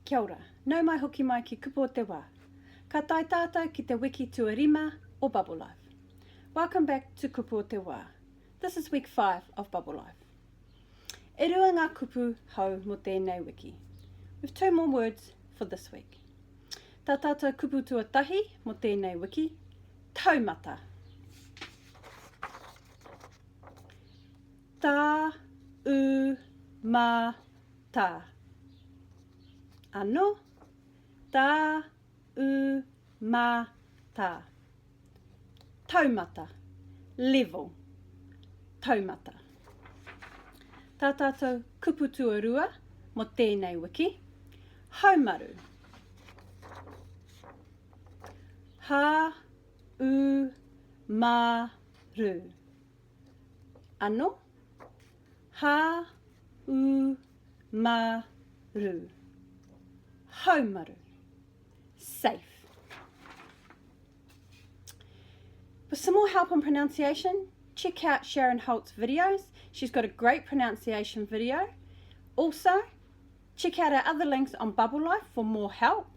Kia ora, nau mai hoki mai ki Kupu o te wā. Ka tai tātou ki te wiki tuarima o Bubble Life. Welcome back to Kupu o te wā. This is week 5 of Bubble Life. E rua ngā kupu hau mo tēnei wiki. We've 2 more words for this week. Tā tātou kupu tuatahi mo tēnei wiki, taumata. Tā u mā tā. Ano, tā u mā tā. Taumata, level, taumata. Tā tātou kupu tuarua mo tēnei wiki, haumaru. Ha u mā ru. Ano, ha u mā ru. Haumaru, safe. For some more help on pronunciation, check out Sharon Holt's videos. She's got a great pronunciation video. Also, check out our other links on Bubble Life for more help.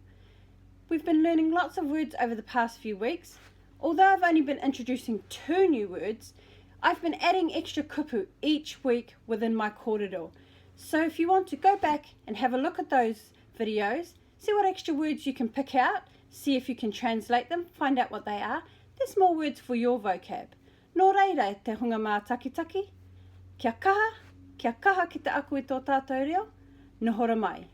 We've been learning lots of words over the past few weeks. Although I've only been introducing 2 new words, I've been adding extra kupu each week within my kōrero. So if you want to go back and have a look at those videos, see what extra words you can pick out, see if you can translate them, find out what they are. There's more words for your vocab. Nō reira te hunga mā takitaki. Kia kaha ki te aku i tō tātou reo, nohora mai.